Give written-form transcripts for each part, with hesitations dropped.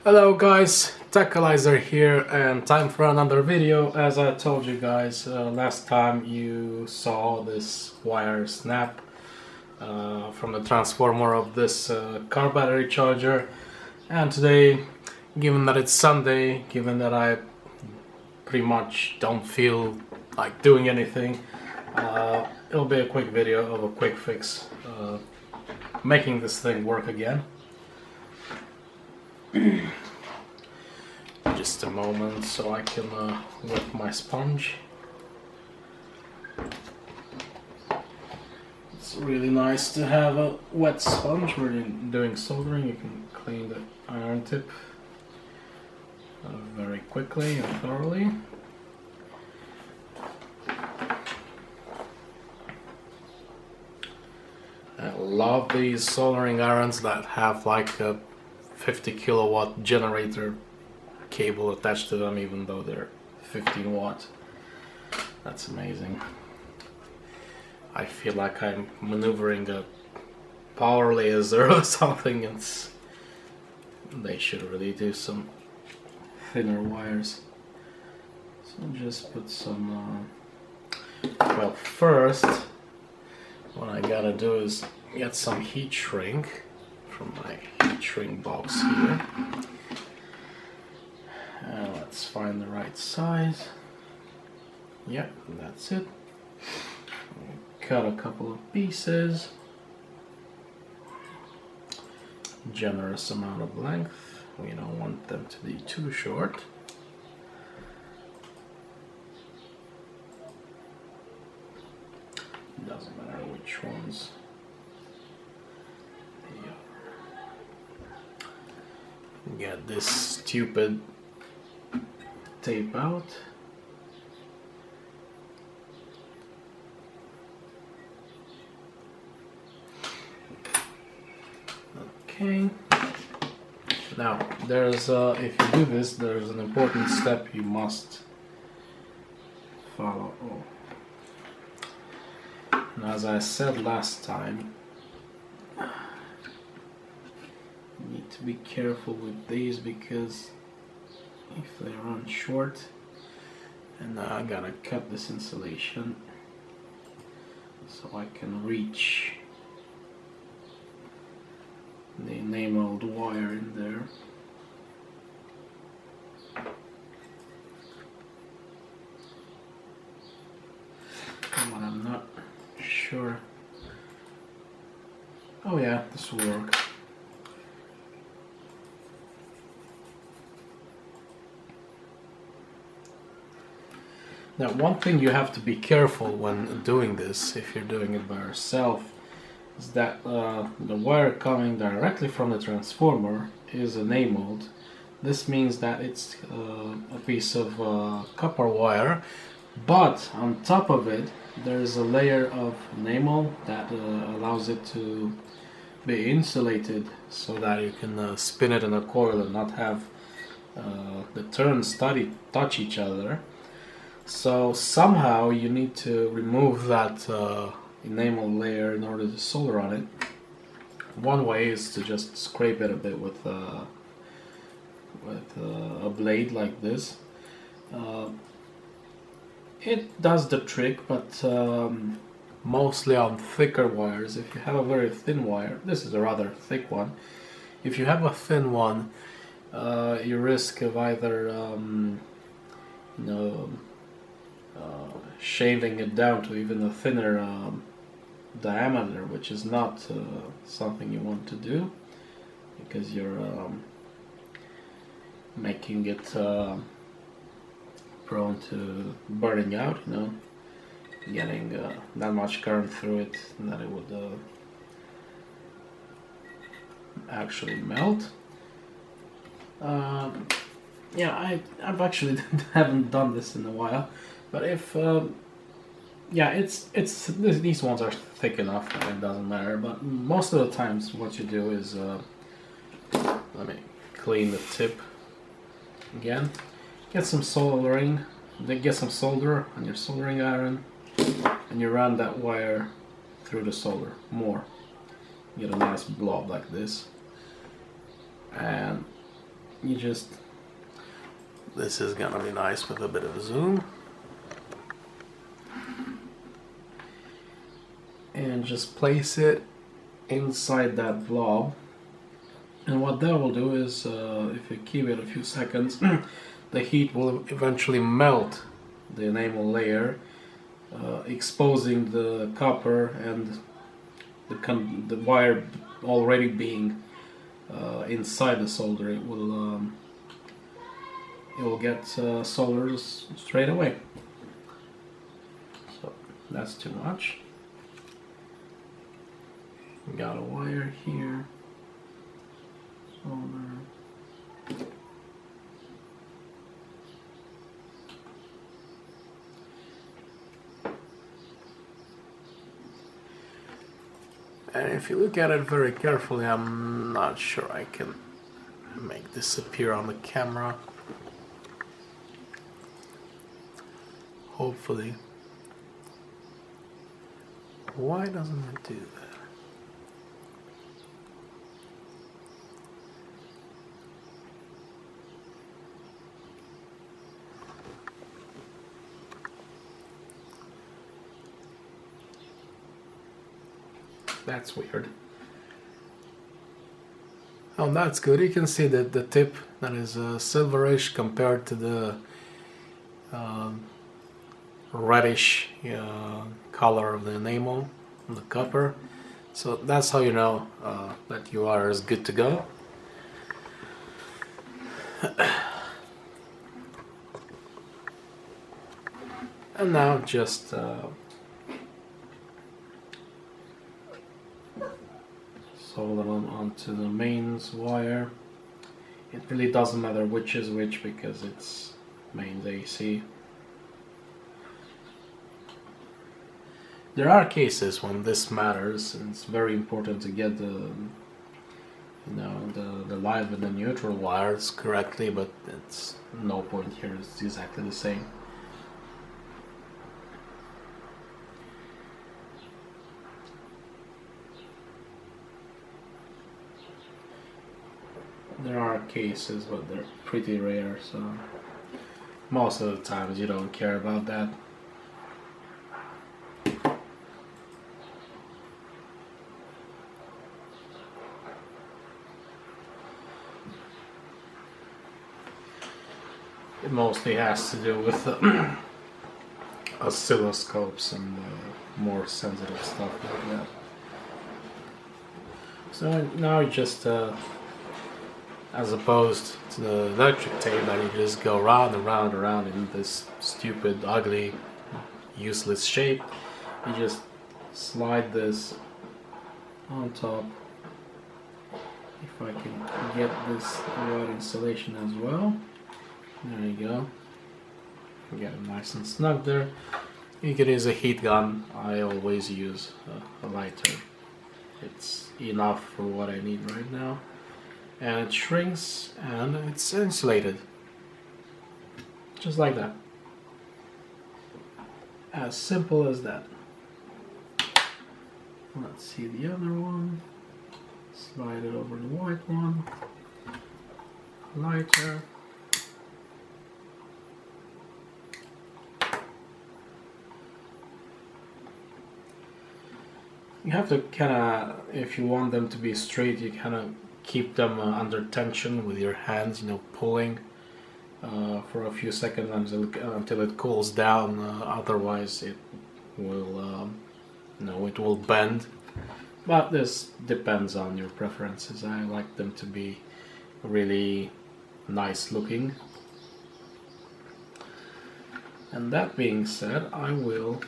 Hello guys, Techalizer here, and time for another video. As I told you guys last time, you saw this wire snap from the transformer of this car battery charger. And today, given that it's Sunday, given that I pretty much don't feel like doing anything, it'll be a quick video of a quick fix, making this thing work again. Just a moment so I can wet my sponge. It's really nice to have a wet sponge when you're doing soldering. You can clean the iron tip very quickly and thoroughly. I love these soldering irons that have like a 50 kilowatt generator cable attached to them, even though they're 15 watt. That's amazing. I feel like I'm maneuvering a power laser or something. They should really do some thinner wires. So just put some well, first what I gotta do is get some heat shrink from my heat shrink box here. Let's find the right size. Yep, that's it. Cut a couple of pieces. Generous amount of length. We don't want them to be too short. Doesn't matter which ones they are. Get this stupid tape out. Okay. Now, there's if you do this, there's an important step you must follow. And as I said last time, you need to be careful with these because if they run short, and I gotta cut this insulation so I can reach the enameled wire in there. But I'm not sure. Oh yeah, this will work. Now, one thing you have to be careful when doing this, if you're doing it by yourself, is that the wire coming directly from the transformer is enameled. This means that it's a piece of copper wire, but on top of it there's a layer of enamel that allows it to be insulated so that you can spin it in a coil and not have the turns touch each other. So somehow you need to remove that enamel layer in order to solder on it. One way is to just scrape it a bit with a blade like this. It does the trick, but mostly on thicker wires. If you have a very thin wire, this is a rather thick one. If you have a thin one, you risk of either shaving it down to even a thinner diameter, which is not something you want to do, because you're making it prone to burning out, getting that much current through it that it would actually melt. Yeah, I've actually haven't done this in a while, but if yeah, these ones are thick enough that it doesn't matter. But most of the times, what you do is let me clean the tip again. Get some soldering, then get some solder on your soldering iron, and you run that wire through the solder more. Get a nice blob like this, and you just, this is gonna be nice with a bit of zoom, and just place it inside that blob. And what that will do is, if you keep it a few seconds, the heat will eventually melt the enamel layer, exposing the copper, and the wire already being inside the solder. It will get soldered straight away. So that's too much. We got a wire here. Solder. And if you look at it very carefully, I'm not sure I can make this appear on the camera. Hopefully. Why doesn't it do that? That's weird. Oh, that's good. You can see that the tip that is silverish compared to the reddish color of the enamel on the copper. So that's how you know that your wire is good to go. And now just solder on onto the mains wire. It really doesn't matter which is which because it's mains AC. There are cases when this matters, and it's very important to get the live and the neutral wires correctly, but it's no point here. It's exactly the same. There are cases, but they're pretty rare, so most of the times you don't care about that. It mostly has to do with oscilloscopes and more sensitive stuff like that. So now you just as opposed to the electric tape that you just go round and round and round in this stupid, ugly, useless shape, you just slide this on top. If I can get this right installation as well. There you go. Get it nice and snug there. You can use a heat gun. I always use a lighter. It's enough for what I need right now. And it shrinks and it's insulated. Just like that. As simple as that. Let's see the other one. Slide it over the white one. Lighter. You have to kind of, if you want them to be straight, you kind of keep them under tension with your hands, pulling for a few seconds until it cools down. Otherwise, it will, it will bend. But this depends on your preferences. I like them to be really nice looking. And that being said, I will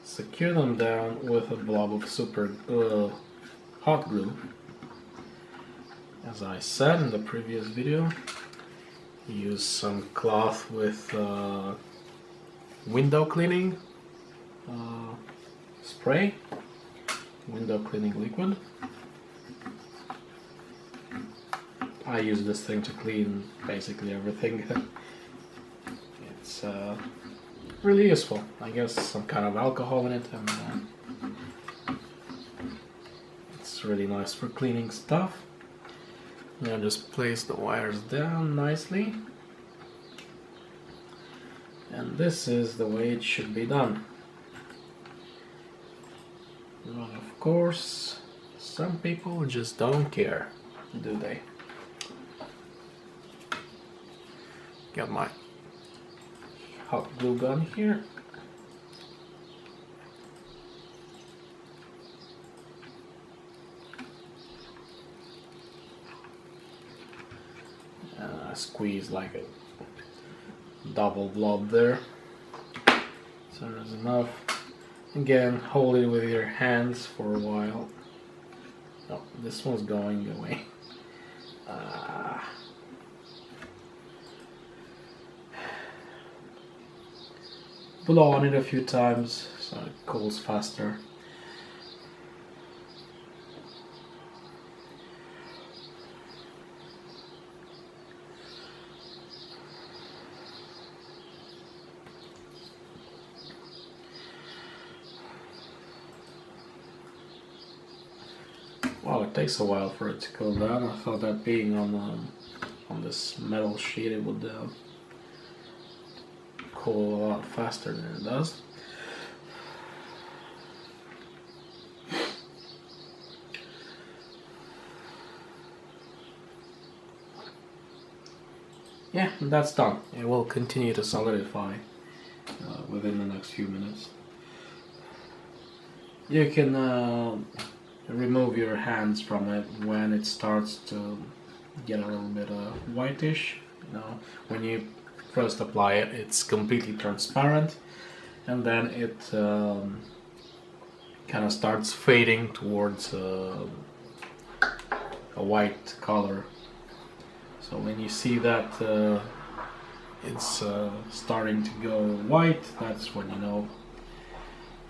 secure them down with a blob of super hot glue. As I said in the previous video, use some cloth with window cleaning spray, window cleaning liquid. I use this thing to clean basically everything. It's really useful. I guess some kind of alcohol in it, and it's really nice for cleaning stuff. Now just place the wires down nicely. And this is the way it should be done. But of course, some people just don't care, do they? Got my hot glue gun here. I squeeze like a double blob there, so there's enough. Again, hold it with your hands for a while. Oh, this one's going away. Blow on it a few times so it cools faster. Wow, it takes a while for it to cool down. I thought that being on this metal sheet it would cool a lot faster than it does. Yeah, that's done. It will continue to solidify within the next few minutes. You can remove your hands from it when it starts to get a little bit whitish. You know, when you first apply it, it's completely transparent, and then it kind of starts fading towards a white color. So when you see that it's starting to go white, that's when you know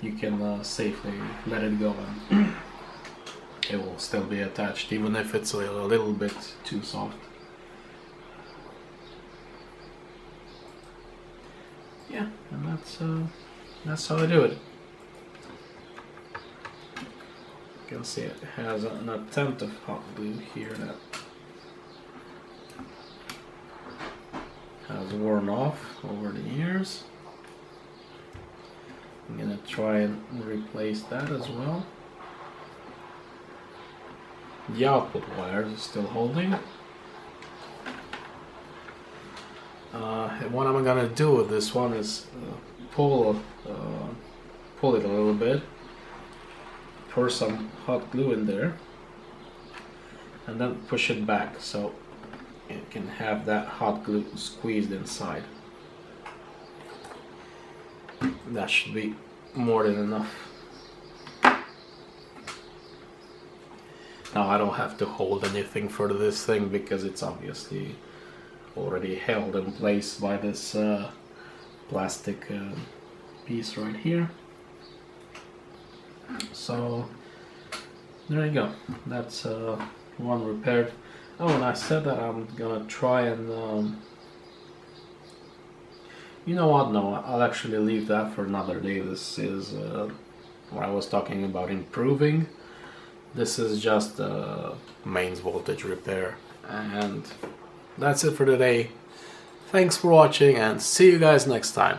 you can safely let it go, and it will still be attached even if it's a little bit too soft. Yeah, and that's how I do it. You can see it has an attempt of hot glue here that has worn off over the years. I'm gonna try and replace that as well. The output wires is still holding. What I'm gonna do with this one is pull it a little bit, pour some hot glue in there, and then push it back so it can have that hot glue squeezed inside. That should be more than enough. Now I don't have to hold anything for this thing because it's obviously already held in place by this plastic piece right here. So there you go, that's one repaired. Oh, and I said that I'm gonna try and you know what, no, I'll actually leave that for another day. This is what I was talking about improving. This is just mains voltage repair, and that's it for today. Thanks for watching, and see you guys next time.